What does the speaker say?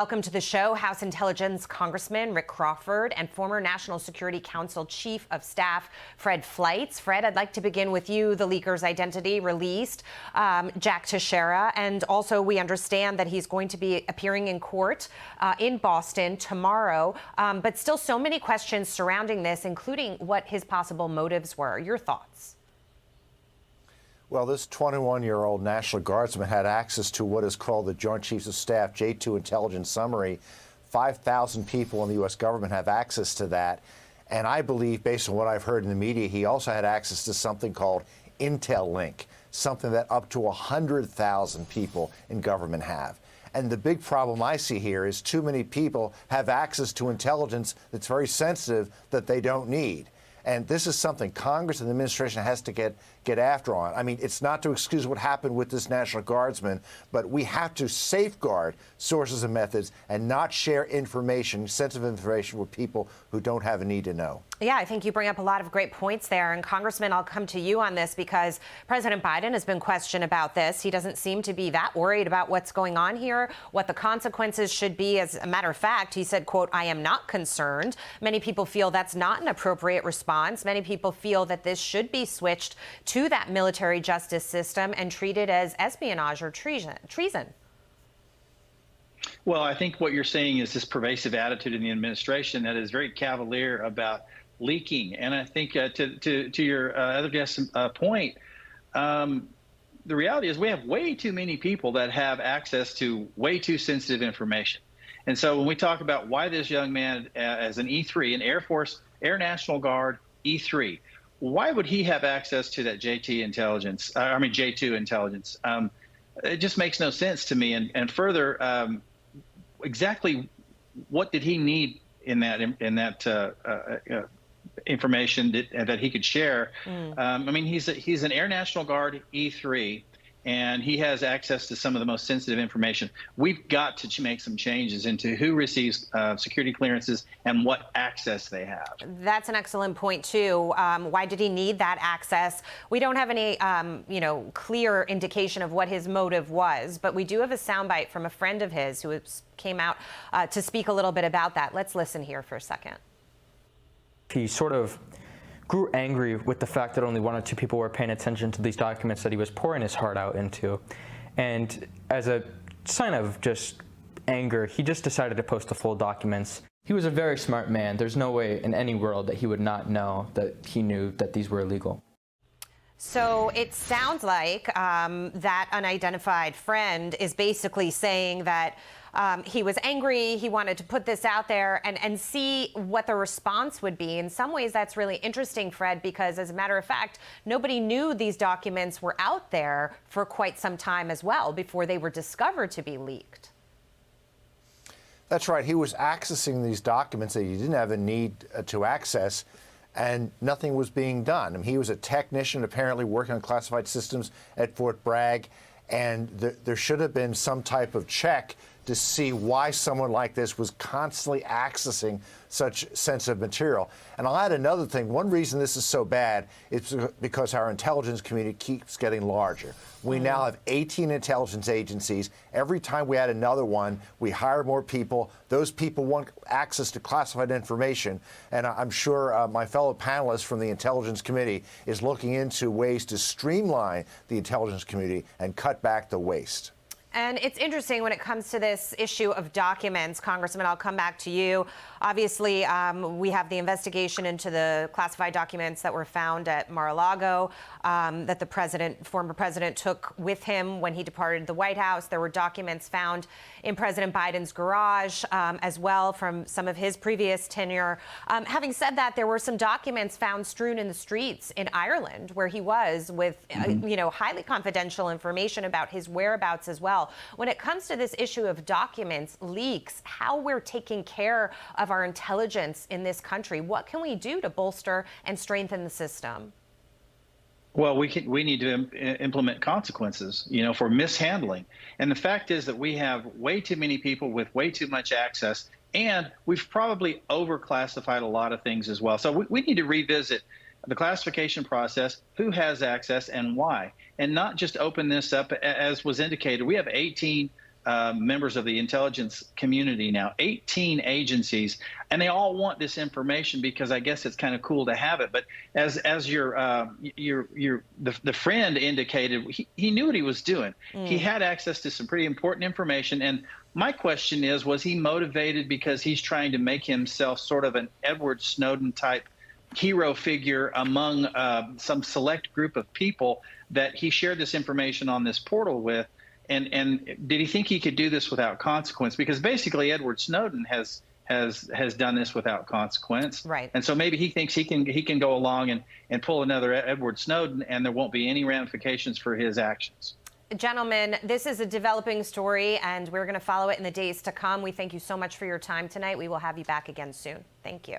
Welcome to the show. House Intelligence Congressman Rick Crawford and former National Security Council Chief of Staff Fred Fleitz. Fred, I'd like to begin with you. The leaker's identity released, Jack Teixeira, and also we understand that he's going to be appearing in court in Boston tomorrow, but still so many questions surrounding this, including what his possible motives were. Your thoughts? Well, this 21-year-old National Guardsman had access to what is called the Joint Chiefs of Staff J2 intelligence summary. 5,000 people in the U.S. government have access to that. And I believe, based on what I've heard in the media, he also had access to something called Intel Link, something that up to 100,000 people in government have. And the big problem I see here is too many people have access to intelligence that's very sensitive that they don't need. And this is something Congress and the administration has to get after on. I mean, it's not to excuse what happened with this National Guardsman, but we have to safeguard sources and methods and not share information, sensitive information, with people who don't have a need to know. Yeah, I think you bring up a lot of great points there. And Congressman, I'll come to you on this because President Biden has been questioned about this. He doesn't seem to be that worried about what's going on here, what the consequences should be. As a matter of fact, he said, quote, "I am not concerned." Many people feel that's not an appropriate response. Many people feel that this should be switched to that military justice system and treated as espionage or treason. Well, I think what you're saying is this pervasive attitude in the administration that is very cavalier about leaking. And I think to your other guest's point, the reality is we have way too many people that have access to way too sensitive information. And so when we talk about why this young man as an E3, an Air National Guard E3, why would he have access to that J2 intelligence? It just makes no sense to me. And further, exactly what did he need in that information that he could share? I mean, he's an Air National Guard E3, and he has access to some of the most sensitive information. We've got to make some changes into who receives security clearances and what access they have. That's an excellent point, too. Why did he need that access? We don't have any, clear indication of what his motive was, but we do have a soundbite from a friend of his who came out to speak a little bit about that. Let's listen here for a second. He sort of grew angry with the fact that only one or two people were paying attention to these documents that he was pouring his heart out into. And as a sign of just anger, he just decided to post the full documents. He was a very smart man. There's no way in any world that he would not know that he knew that these were illegal. So it sounds like that unidentified friend is basically saying that he was angry, he wanted to put this out there and see what the response would be. In some ways, that's really interesting, Fred, because as a matter of fact, nobody knew these documents were out there for quite some time as well before they were discovered to be leaked. That's right. He was accessing these documents that he didn't have a need to access, and nothing was being done. I mean, he was a technician apparently working on classified systems at Fort Bragg, and there should have been some type of check to see why someone like this was constantly accessing such sensitive material. And I'll add another thing. One reason this is so bad is because our intelligence community keeps getting larger. We now have 18 intelligence agencies. Every time we add another one, we hire more people. Those people want access to classified information. And I'm sure my fellow panelists from the Intelligence Committee is looking into ways to streamline the intelligence community and cut back the waste. And it's interesting when it comes to this issue of documents, Congressman, I'll come back to you. Obviously, we have the investigation into the classified documents that were found at Mar-a-Lago that the former president took with him when he departed the White House. There were documents found in President Biden's garage as well from some of his previous tenure. Having said that, there were some documents found strewn in the streets in Ireland where he was with, highly confidential information about his whereabouts as well. When it comes to this issue of documents, leaks, how we're taking care of our intelligence in this country, what can we do to bolster and strengthen the system? Well, we need to implement consequences, for mishandling. And the fact is that we have way too many people with way too much access, and we've probably overclassified a lot of things as well. So we need to revisit the classification process, who has access and why, and not just open this up as was indicated. We have 18 members of the intelligence community now, 18 agencies, and they all want this information because I guess it's kind of cool to have it. But as the friend indicated, he knew what he was doing. He had access to some pretty important information. And my question is, was he motivated because he's trying to make himself sort of an Edward Snowden type hero figure among some select group of people that he shared this information on this portal with? And did he think he could do this without consequence? Because basically Edward Snowden has done this without consequence. Right. And so maybe he thinks he can go along and pull another Edward Snowden, and there won't be any ramifications for his actions. Gentlemen, this is a developing story, and we're going to follow it in the days to come. We thank you so much for your time tonight. We will have you back again soon. Thank you.